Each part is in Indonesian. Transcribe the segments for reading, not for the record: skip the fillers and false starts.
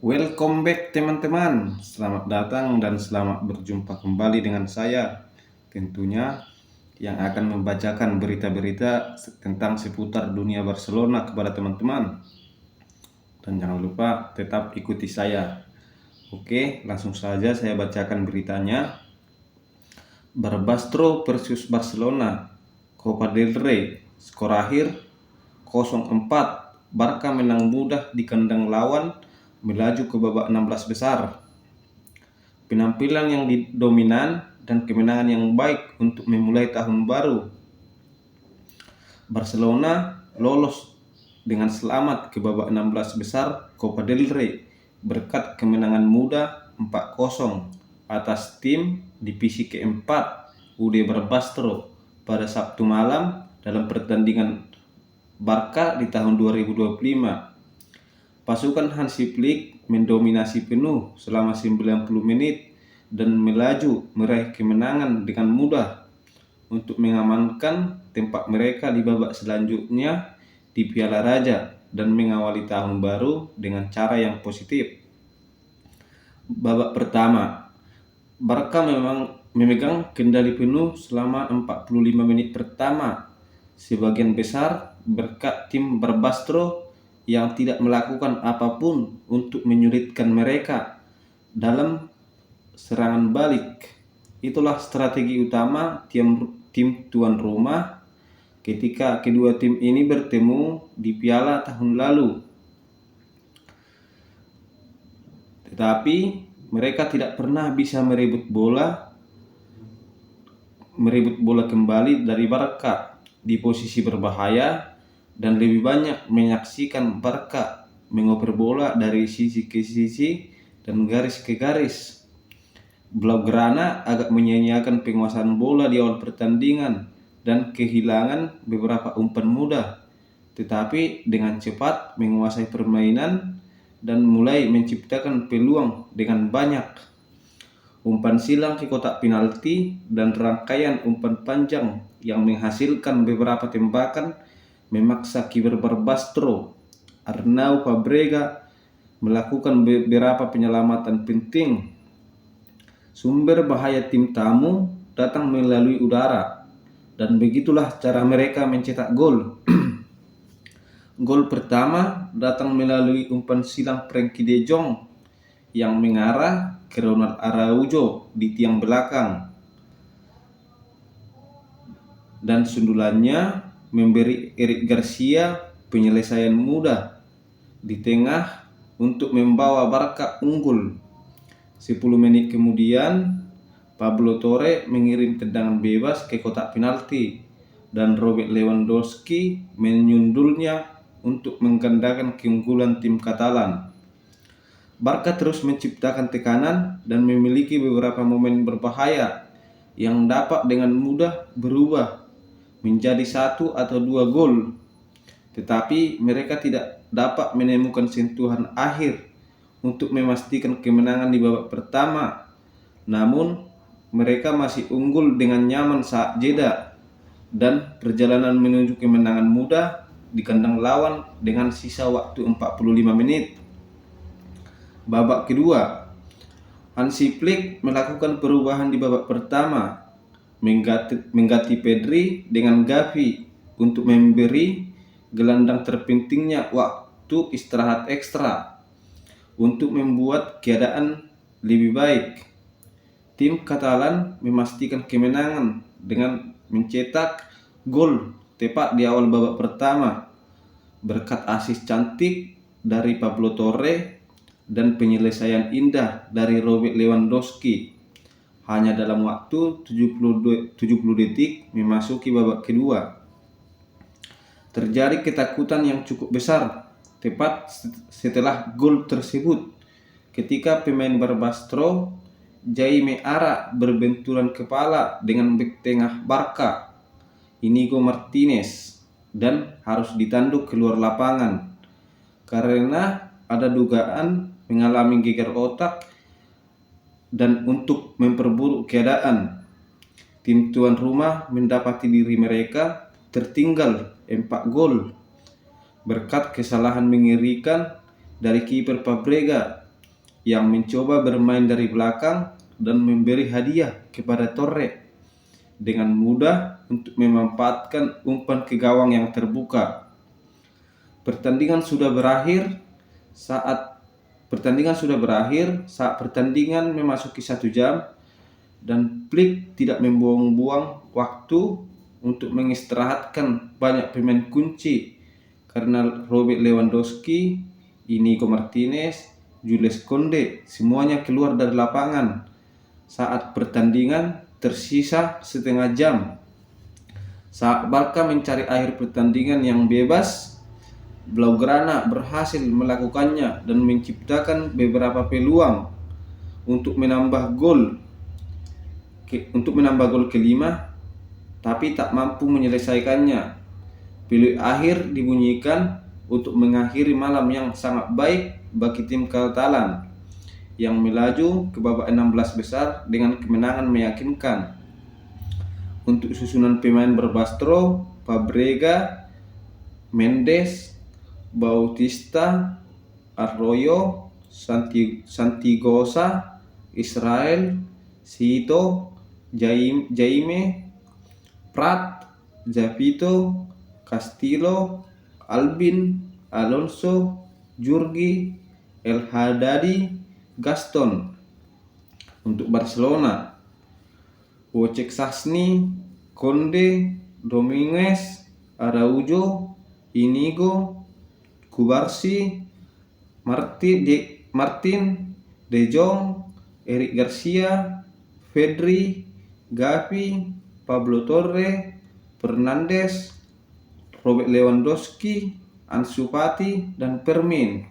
Welcome back teman-teman. Selamat datang dan selamat berjumpa kembali dengan saya. Tentunya yang akan membacakan berita-berita tentang seputar dunia Barcelona kepada teman-teman. Dan jangan lupa tetap ikuti saya. Oke, langsung saja saya bacakan beritanya. Barbastro versus Barcelona, Copa del Rey. Skor akhir 0-4. Barca menang mudah di kandang lawan, melaju ke babak 16 besar. Penampilan yang dominan dan kemenangan yang baik untuk memulai tahun baru. Barcelona lolos dengan selamat ke babak 16 besar Copa del Rey berkat kemenangan mudah 4-0 atas tim divisi keempat UD Barbastro pada Sabtu malam dalam pertandingan Barca di tahun 2025. Pasukan Hansi Flick mendominasi penuh selama 90 menit dan melaju meraih kemenangan dengan mudah untuk mengamankan tempat mereka di babak selanjutnya di Piala Raja dan mengawali tahun baru dengan cara yang positif. Babak pertama, Barca memang memegang kendali penuh selama 45 menit pertama, sebagian besar berkat tim Barbastro yang tidak melakukan apapun untuk menyulitkan mereka dalam serangan balik. Itulah strategi utama tim tuan rumah ketika kedua tim ini bertemu di Piala tahun lalu. Tetapi mereka tidak pernah bisa merebut bola kembali dari Barca di posisi berbahaya dan lebih banyak menyaksikan Barca mengoper bola dari sisi ke sisi dan garis ke garis. Blaugrana agak menyia-nyiakan penguasaan bola di awal pertandingan dan kehilangan beberapa umpan mudah, tetapi dengan cepat menguasai permainan dan mulai menciptakan peluang dengan banyak. Umpan silang ke kotak penalti dan rangkaian umpan panjang yang menghasilkan beberapa tembakan memaksa kiper Barbastro, Arnau Fabregas, melakukan beberapa penyelamatan penting. Sumber bahaya tim tamu datang melalui udara, dan begitulah cara mereka mencetak gol. Gol pertama datang melalui umpan silang Frenkie de Jong yang mengarah ke Ronald Araujo di tiang belakang, dan sundulannya memberi Eric Garcia penyelesaian mudah di tengah untuk membawa Barca unggul. 10 menit kemudian, Pablo Torre mengirim tendangan bebas ke kotak penalti dan Robert Lewandowski menyundulnya untuk menggandakan keunggulan tim Katalan. Barca terus menciptakan tekanan dan memiliki beberapa momen berbahaya yang dapat dengan mudah berubah menjadi 1 atau 2 gol. Tetapi mereka tidak dapat menemukan sentuhan akhir untuk memastikan kemenangan di babak pertama. Namun mereka masih unggul dengan nyaman saat jeda, dan perjalanan menuju kemenangan mudah di kandang lawan dengan sisa waktu 45 menit. Babak kedua, Hansi Flick melakukan perubahan di babak pertama, mengganti Pedri dengan Gavi untuk memberi gelandang terpentingnya waktu istirahat ekstra untuk membuat keadaan lebih baik. Tim Katalan memastikan kemenangan dengan mencetak gol tepat di awal babak pertama berkat asis cantik dari Pablo Torre dan penyelesaian indah dari Robert Lewandowski hanya dalam waktu 70 detik memasuki babak kedua. Terjadi ketakutan yang cukup besar tepat setelah gol tersebut ketika pemain Barbastro Jaime Ara berbenturan kepala dengan bek tengah Barca, Inigo Martinez, dan harus ditanduk keluar lapangan karena ada dugaan mengalami gegar otak. Dan untuk memperburuk keadaan, tim tuan rumah mendapati diri mereka tertinggal 4 gol berkat kesalahan mengerikan dari kiper Fabregas yang mencoba bermain dari belakang dan memberi hadiah kepada Torre dengan mudah untuk memanfaatkan umpan ke gawang yang terbuka. Pertandingan sudah berakhir saat pertandingan memasuki 1 jam dan Flick tidak membuang-buang waktu untuk mengistirahatkan banyak pemain kunci karena Robert Lewandowski, Inigo Martinez, Jules Kounde semuanya keluar dari lapangan saat pertandingan tersisa setengah jam. Saat Barca mencari akhir pertandingan yang bebas, Blaugrana berhasil melakukannya dan menciptakan beberapa peluang untuk menambah gol kelima, tapi tak mampu menyelesaikannya. Peluit akhir dibunyikan untuk mengakhiri malam yang sangat baik bagi tim Catalan yang melaju ke babak 16 besar dengan kemenangan meyakinkan. Untuk susunan pemain berbastro, Fabregas, Mendes, Bautista, Arroyo, Santigosa, Israel, Sito, Jaime, Prat, Japito, Castillo, Albin, Alonso, Jurgi, El Haddadi, Gaston. Untuk Barcelona, Wojciech Szczęsny, Konde, Dominguez, Araujo, Inigo, Cubarsí, Martin, De Jong, Eric Garcia, Pedri, Gavi, Pablo Torre, Fernandes, Robert Lewandowski, Ansu Fati, dan Fermin.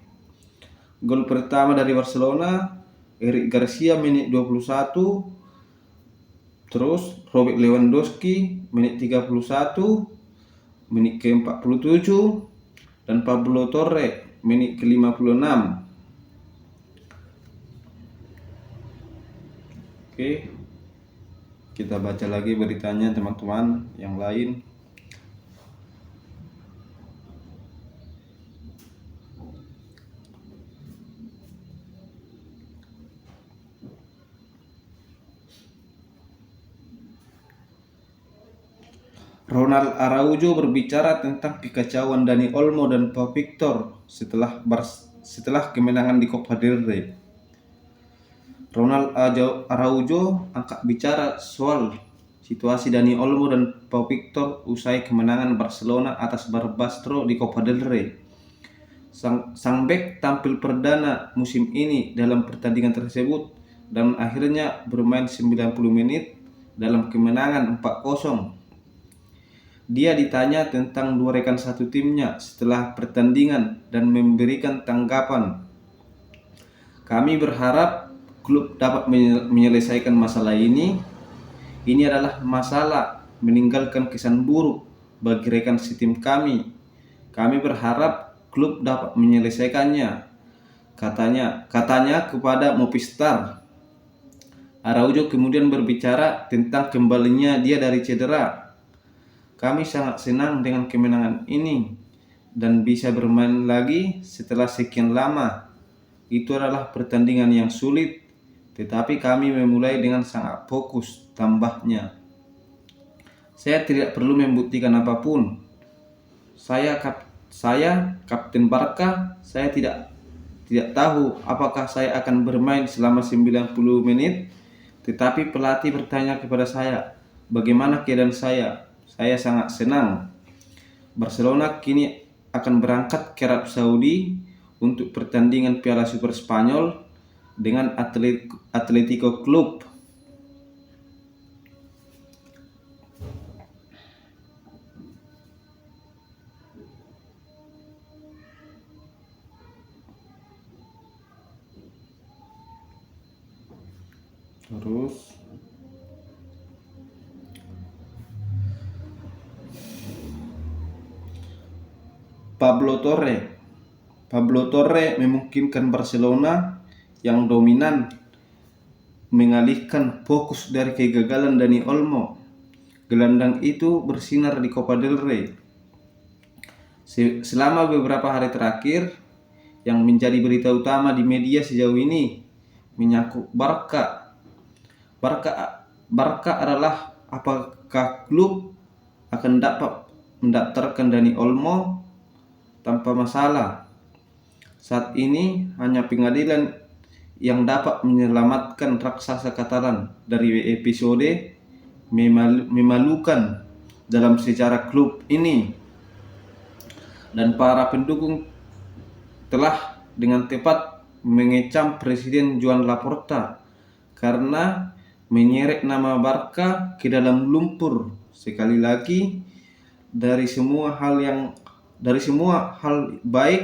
Gol pertama dari Barcelona, Eric Garcia menit 21, terus Robert Lewandowski menit 31, menit ke-47, dan Pablo Torre menit ke-56. Oke, kita baca lagi beritanya teman-teman yang lain. Ronald Araujo berbicara tentang kekacauan Dani Olmo dan Pau Victor setelah kemenangan di Copa del Rey. Ronald Araujo angkat bicara soal situasi Dani Olmo dan Pau Victor usai kemenangan Barcelona atas Barbastro di Copa del Rey. Sang bek tampil perdana musim ini dalam pertandingan tersebut dan akhirnya bermain 90 menit dalam kemenangan 4-0. Dia ditanya tentang dua rekan satu timnya setelah pertandingan dan memberikan tanggapan. Kami berharap klub dapat menyelesaikan masalah ini. Ini adalah masalah meninggalkan kesan buruk bagi rekan setim kami. Kami berharap klub dapat menyelesaikannya, katanya kepada Movistar. Araujo kemudian berbicara tentang kembalinya dia dari cedera. Kami sangat senang dengan kemenangan ini dan bisa bermain lagi setelah sekian lama. Itu adalah pertandingan yang sulit, tetapi kami memulai dengan sangat fokus, tambahnya. Saya tidak perlu membuktikan apapun. Saya Kapten Barca. Saya tidak tahu apakah saya akan bermain selama 90 menit, tetapi pelatih bertanya kepada saya, bagaimana keadaan saya? Saya sangat senang. Barcelona kini akan berangkat ke Arab Saudi untuk pertandingan Piala Super Spanyol dengan Atletico Club. Terus Pablo Torre memungkinkan Barcelona yang dominan mengalihkan fokus dari kegagalan Dani Olmo. Gelandang itu bersinar di Copa del Rey. Selama beberapa hari terakhir, yang menjadi berita utama di media sejauh ini menyangkut Barca. Barca adalah apakah klub akan dapat mendaftarkan Dani Olmo tanpa masalah. Saat ini hanya pengadilan yang dapat menyelamatkan raksasa Katalan dari episode memalukan dalam sejarah klub ini. Dan para pendukung telah dengan tepat mengecam Presiden Joan Laporta karena menyeret nama Barca ke dalam lumpur. Sekali lagi, dari semua hal baik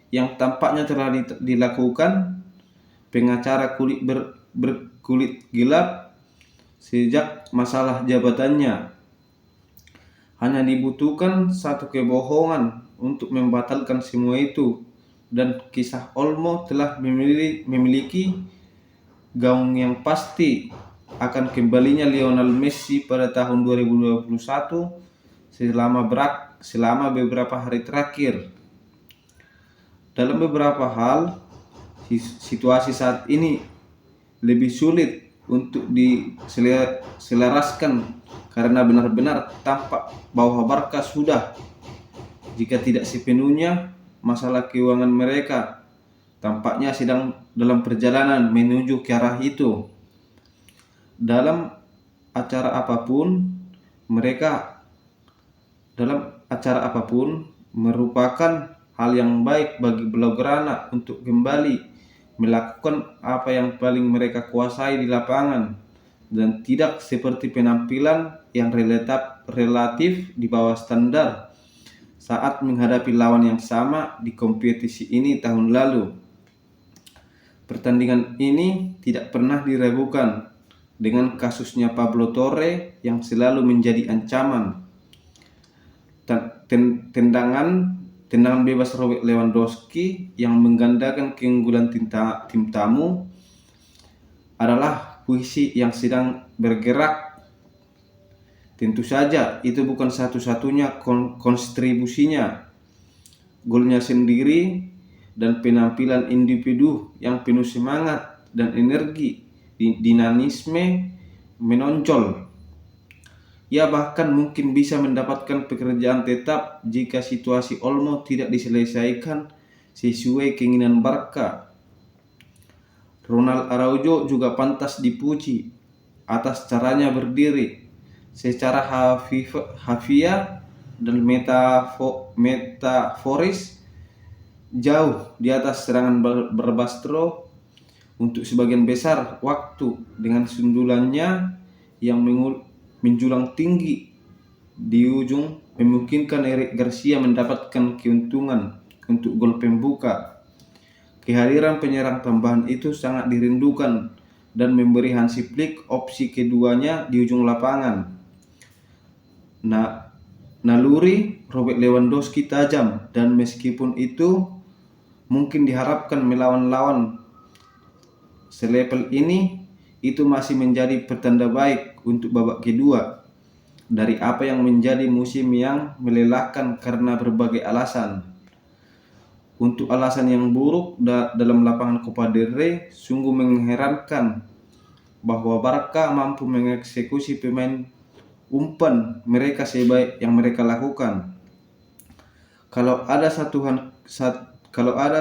yang tampaknya telah dilakukan pengacara berkulit gelap sejak masalah jabatannya, hanya dibutuhkan satu kebohongan untuk membatalkan semua itu, dan kisah Olmo telah memiliki gaung yang pasti akan kembalinya Lionel Messi pada tahun 2021 selama beberapa hari terakhir. Dalam beberapa hal, situasi saat ini lebih sulit untuk diselaraskan karena benar-benar tampak bahwa Barca sudah, jika tidak sepenuhnya, masalah keuangan mereka tampaknya sedang dalam perjalanan menuju ke arah itu. Dalam acara apapun merupakan hal yang baik bagi Blaugrana untuk kembali melakukan apa yang paling mereka kuasai di lapangan, dan tidak seperti penampilan yang relatif di bawah standar saat menghadapi lawan yang sama di kompetisi ini tahun lalu. Pertandingan ini tidak pernah diragukan, dengan kasusnya Pablo Torre yang selalu menjadi ancaman. Tendangan bebas Robert Lewandowski yang menggandakan keunggulan tim tamu adalah puisi yang sedang bergerak. Tentu saja itu bukan satu-satunya kontribusinya. Golnya sendiri dan penampilan individu yang penuh semangat dan energi, dinamisme menonjol. Ia bahkan mungkin bisa mendapatkan pekerjaan tetap jika situasi Olmo tidak diselesaikan sesuai keinginan Barca. Ronald Araujo juga pantas dipuji atas caranya berdiri secara hafiah dan metaforis jauh di atas serangan Barbastro untuk sebagian besar waktu, dengan sundulannya yang menjulang tinggi di ujung memungkinkan Eric Garcia mendapatkan keuntungan untuk gol pembuka. Kehadiran penyerang tambahan itu sangat dirindukan dan memberi Hansi Flick opsi keduanya di ujung lapangan. Naluri Robert Lewandowski tajam, dan meskipun itu mungkin diharapkan melawan lawan selevel ini, itu masih menjadi pertanda baik untuk babak kedua dari apa yang menjadi musim yang melelahkan karena berbagai alasan. Untuk alasan yang buruk dalam lapangan Copa del Rey, sungguh mengherankan bahwa Barca mampu mengeksekusi pemain umpan mereka sebaik yang mereka lakukan. Kalau ada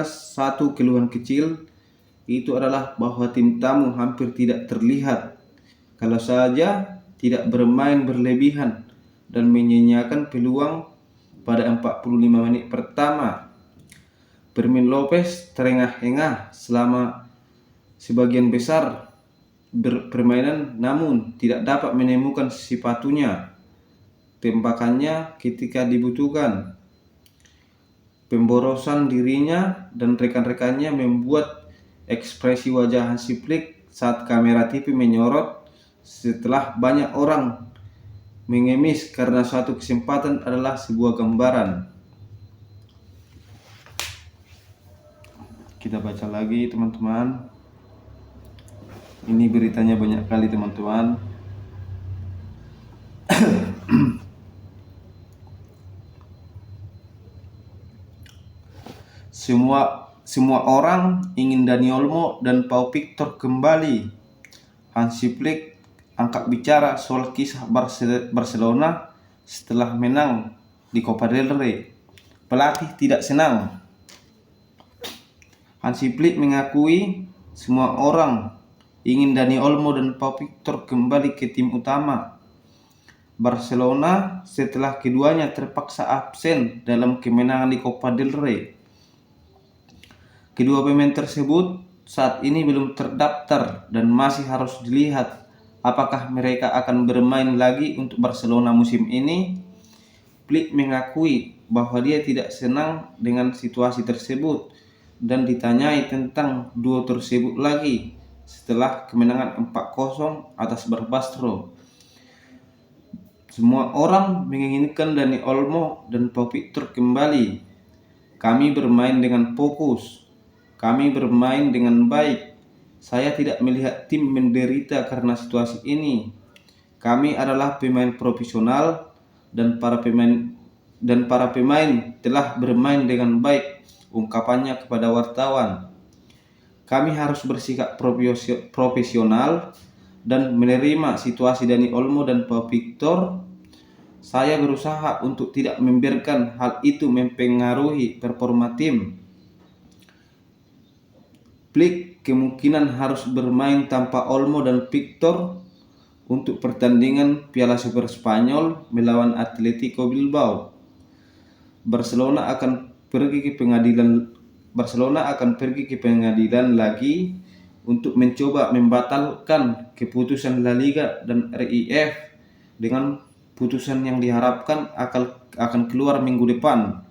satu keluhan kecil, itu adalah bahwa tim tamu hampir tidak terlihat, kalau saja tidak bermain berlebihan dan menyanyiakan peluang pada 45 menit pertama. Fermin Lopez terengah-engah selama sebagian besar permainan, namun tidak dapat menemukan sepatunya tembakannya ketika dibutuhkan. Pemborosan dirinya dan rekan-rekannya membuat ekspresi wajah Hansi Flick saat kamera TV menyorot setelah banyak orang mengemis karena suatu kesempatan adalah sebuah gambaran. Kita baca lagi teman-teman. Ini beritanya banyak kali teman-teman. Semua orang ingin Dani Olmo dan Pau Victor kembali. Hansi Flick angkat bicara soal kisah Barcelona setelah menang di Copa del Rey. Pelatih tidak senang. Hansi Flick mengakui semua orang ingin Dani Olmo dan Pau Victor kembali ke tim utama Barcelona setelah keduanya terpaksa absen dalam kemenangan di Copa del Rey. Kedua pemain tersebut saat ini belum terdaftar dan masih harus dilihat apakah mereka akan bermain lagi untuk Barcelona musim ini. Flick mengakui bahwa dia tidak senang dengan situasi tersebut dan ditanyai tentang duo tersebut lagi setelah kemenangan 4-0 atas Barbastro. Semua orang menginginkan Dani Olmo dan Pau Victor kembali. Kami bermain dengan fokus. Kami bermain dengan baik. Saya tidak melihat tim menderita karena situasi ini. Kami adalah pemain profesional dan para pemain telah bermain dengan baik, ungkapannya kepada wartawan. Kami harus bersikap profesional dan menerima situasi Dani Olmo dan Pau Victor. Saya berusaha untuk tidak membiarkan hal itu mempengaruhi performa tim. Flick kemungkinan harus bermain tanpa Olmo dan Victor untuk pertandingan Piala Super Spanyol melawan Atletico Bilbao. Barcelona akan pergi ke pengadilan lagi untuk mencoba membatalkan keputusan La Liga dan RIF dengan putusan yang diharapkan akan keluar minggu depan.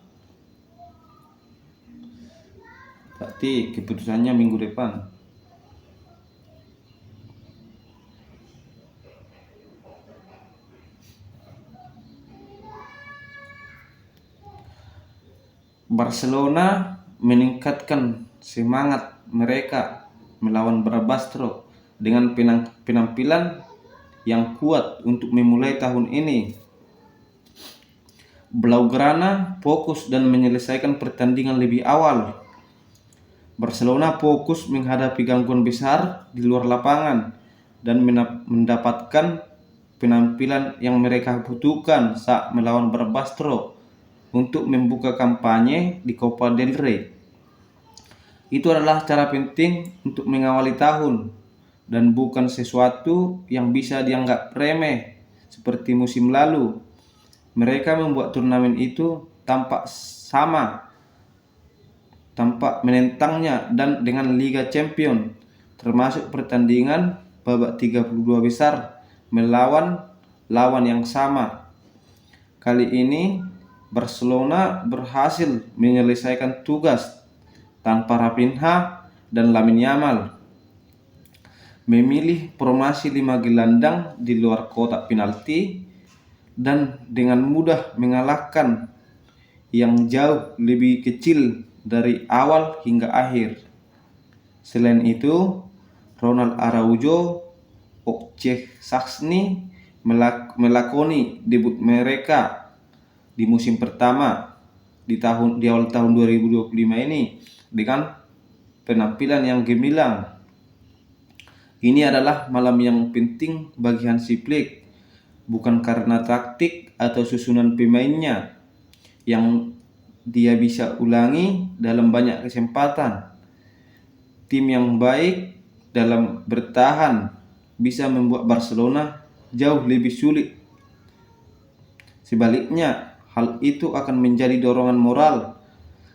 Berarti keputusannya minggu depan. Barcelona meningkatkan semangat mereka melawan Barbastro dengan penampilan yang kuat untuk memulai tahun ini. Blaugrana fokus dan menyelesaikan pertandingan lebih awal. Barcelona fokus menghadapi gangguan besar di luar lapangan dan mendapatkan penampilan yang mereka butuhkan saat melawan Barbastro untuk membuka kampanye di Copa del Rey. Itu adalah cara penting untuk mengawali tahun dan bukan sesuatu yang bisa dianggap remeh seperti musim lalu. Mereka membuat turnamen itu tampak menentangnya dan dengan Liga Champions, termasuk pertandingan babak 32 besar melawan lawan yang sama. Kali ini Barcelona berhasil menyelesaikan tugas tanpa Rafinha dan Lamine Yamal. Memilih formasi 5 gelandang di luar kotak penalti dan dengan mudah mengalahkan yang jauh lebih kecil dari awal hingga akhir. Selain itu, Ronald Araujo, Okche Saxny melakoni debut mereka di musim pertama di awal tahun 2025 ini dengan penampilan yang gemilang. Ini adalah malam yang penting bagi Hansi Flick, bukan karena taktik atau susunan pemainnya yang dia bisa ulangi dalam banyak kesempatan. Tim yang baik dalam bertahan bisa membuat Barcelona jauh lebih sulit. Sebaliknya, hal itu akan menjadi dorongan moral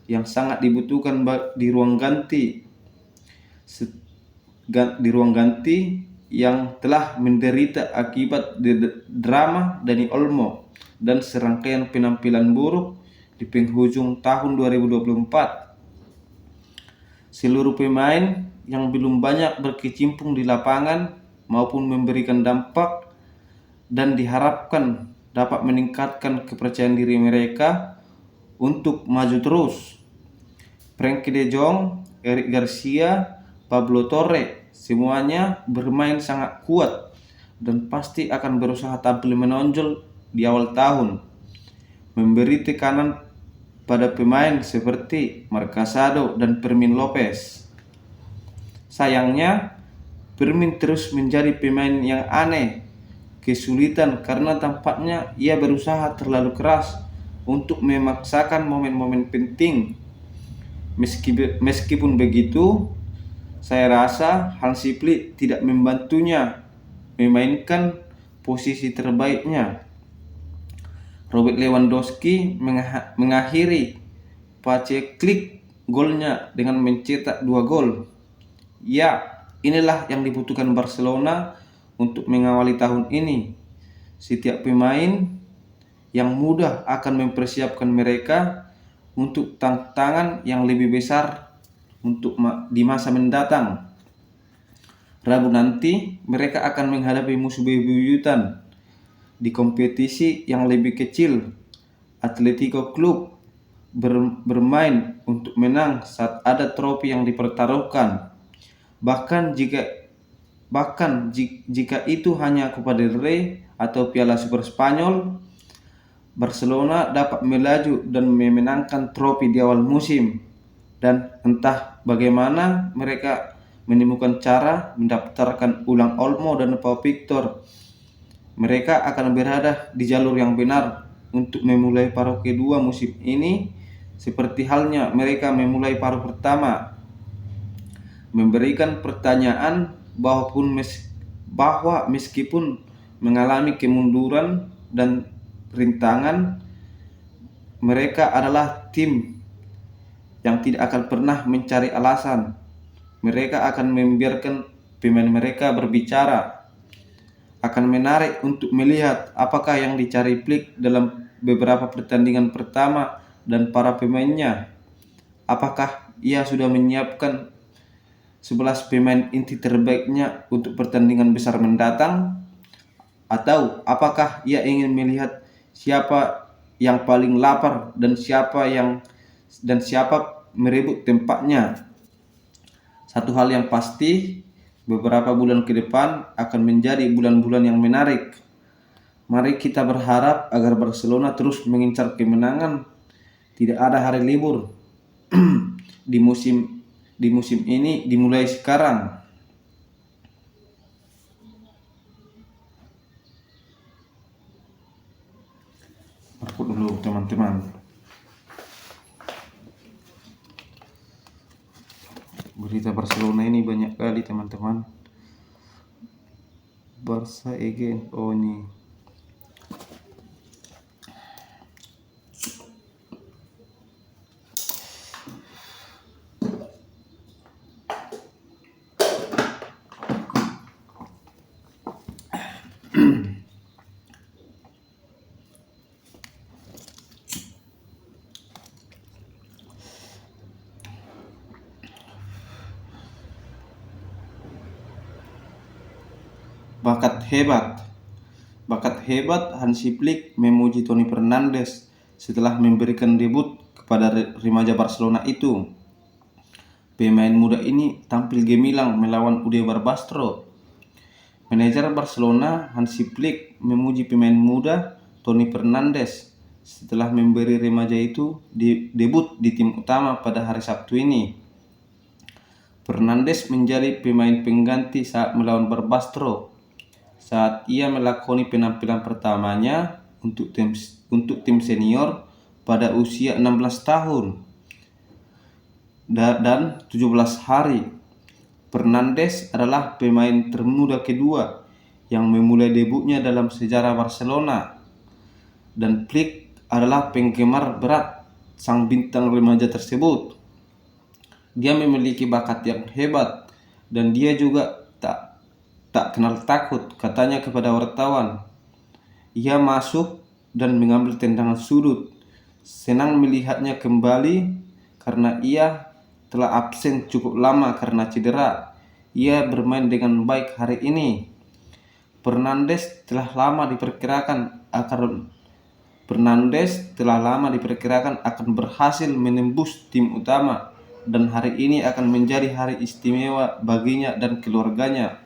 yang sangat dibutuhkan di ruang ganti yang telah menderita akibat drama Dani Olmo dan serangkaian penampilan buruk di penghujung tahun 2024. Seluruh pemain yang belum banyak berkecimpung di lapangan maupun memberikan dampak dan diharapkan dapat meningkatkan kepercayaan diri mereka untuk maju terus. Frenkie de Jong, Eric Garcia, Pablo Torre, semuanya bermain sangat kuat dan pasti akan berusaha tampil menonjol di awal tahun, memberi tekanan pada pemain seperti Marcasado dan Fermin Lopez. Sayangnya, Fermin terus menjadi pemain yang aneh, kesulitan karena tampaknya ia berusaha terlalu keras untuk memaksakan momen-momen penting. Meskipun begitu, saya rasa Hansi Flick tidak membantunya memainkan posisi terbaiknya. Robert Lewandowski mengakhiri paceklik golnya dengan mencetak 2 gol. Ya, inilah yang dibutuhkan Barcelona untuk mengawali tahun ini. Setiap pemain yang muda akan mempersiapkan mereka untuk tantangan yang lebih besar di masa mendatang. Rabu nanti mereka akan menghadapi musuh bebuyutan di kompetisi yang lebih kecil. Atletico Club bermain untuk menang saat ada trofi yang dipertaruhkan. Bahkan jika itu hanya Copa del Rey atau Piala Super Spanyol, Barcelona dapat melaju dan memenangkan trofi di awal musim. Dan entah bagaimana mereka menemukan cara mendaftarkan ulang Olmo dan Pau Victor. Mereka akan berada di jalur yang benar untuk memulai paruh kedua musim ini, seperti halnya mereka memulai paruh pertama. Memberikan pertanyaan bahwa meskipun mengalami kemunduran dan rintangan, mereka adalah tim yang tidak akan pernah mencari alasan. Mereka akan membiarkan pemain mereka berbicara. Akan menarik untuk melihat apakah yang dicari Flick dalam beberapa pertandingan pertama dan para pemainnya. Apakah ia sudah menyiapkan 11 pemain inti terbaiknya untuk pertandingan besar mendatang? Atau apakah ia ingin melihat siapa yang paling lapar dan siapa merebut tempatnya? Satu hal yang pasti, beberapa bulan ke depan akan menjadi bulan-bulan yang menarik. Mari kita berharap agar Barcelona terus mengincar kemenangan. Tidak ada hari libur di musim ini dimulai sekarang. Aku dulu teman-teman. Berita Barcelona ini banyak kali teman-teman. Barca again, oh ini. Bakat hebat Hansi Flick memuji Toni Fernandes setelah memberikan debut kepada remaja Barcelona itu. Pemain muda ini tampil gemilang melawan Ude Barbastro. Manajer Barcelona Hansi Flick memuji pemain muda Toni Fernandes setelah memberi remaja itu debut di tim utama pada hari Sabtu ini. Fernandes menjadi pemain pengganti saat melawan Barbastro saat ia melakoni penampilan pertamanya untuk tim senior pada usia 16 tahun dan 17 hari. Fernandes adalah pemain termuda kedua yang memulai debutnya dalam sejarah Barcelona, dan Flick adalah penggemar berat sang bintang remaja tersebut. Dia memiliki bakat yang hebat dan dia juga tak kenal takut, katanya kepada wartawan. Ia masuk dan mengambil tendangan sudut. Senang melihatnya kembali karena ia telah absen cukup lama karena cedera. Ia bermain dengan baik hari ini. Fernandes telah lama diperkirakan akan berhasil menembus tim utama, dan hari ini akan menjadi hari istimewa baginya dan keluarganya.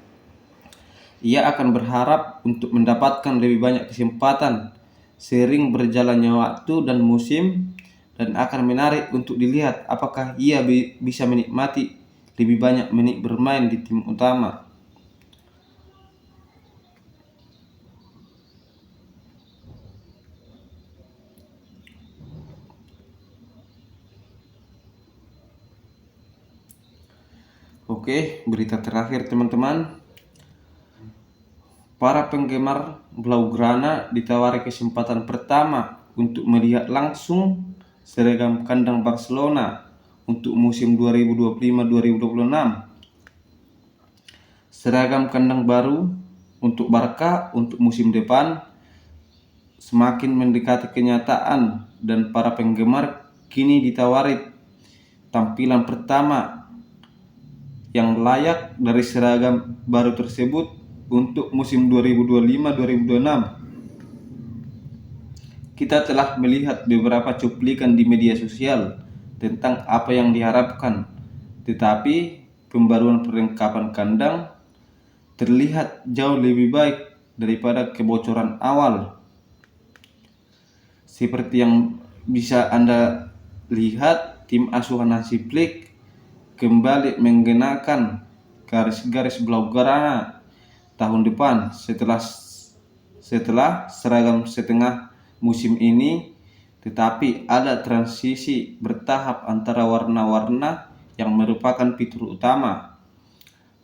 Ia akan berharap untuk mendapatkan lebih banyak kesempatan. Seiring berjalannya waktu dan musim, dan akan menarik untuk dilihat apakah ia bisa menikmati lebih banyak menit bermain di tim utama. Oke, berita terakhir teman-teman. Para penggemar Blaugrana ditawari kesempatan pertama untuk melihat langsung seragam kandang Barcelona untuk musim 2025-2026. Seragam kandang baru untuk Barca untuk musim depan semakin mendekati kenyataan dan para penggemar kini ditawari tampilan pertama yang layak dari seragam baru tersebut untuk musim 2025-2026. Kita telah melihat beberapa cuplikan di media sosial tentang apa yang diharapkan, tetapi pembaruan perlengkapan kandang terlihat jauh lebih baik daripada kebocoran awal. Seperti yang bisa Anda lihat, tim asuhan Hansi Flick kembali menggunakan garis-garis Blaugrana tahun depan setelah seragam setengah musim ini, tetapi ada transisi bertahap antara warna-warna yang merupakan fitur utama.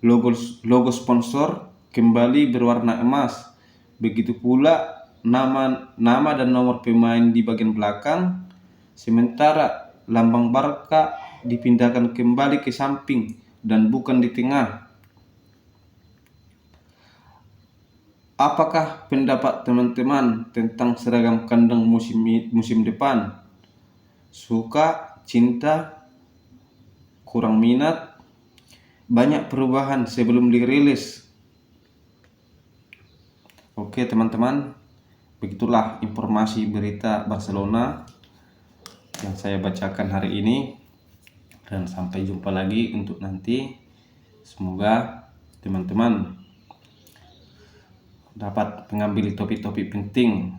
Logo sponsor kembali berwarna emas, begitu pula nama dan nomor pemain di bagian belakang, sementara lambang Barca dipindahkan kembali ke samping dan bukan di tengah. Apakah pendapat teman-teman tentang seragam kandang musim depan? Suka, cinta, kurang minat? Banyak perubahan sebelum dirilis. Oke teman-teman, begitulah informasi berita Barcelona yang saya bacakan hari ini, dan sampai jumpa lagi untuk nanti. Semoga teman-teman dapat mengambil topik-topik penting.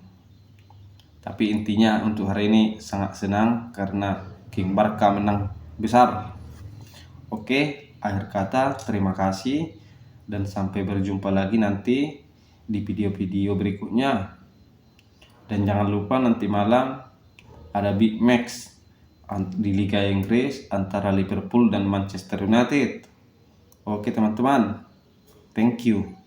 Tapi intinya untuk hari ini sangat senang karena King Barca menang besar. Oke, akhir kata terima kasih dan sampai berjumpa lagi nanti di video-video berikutnya. Dan jangan lupa nanti malam ada big match di Liga Inggris antara Liverpool dan Manchester United. Oke teman-teman, thank you.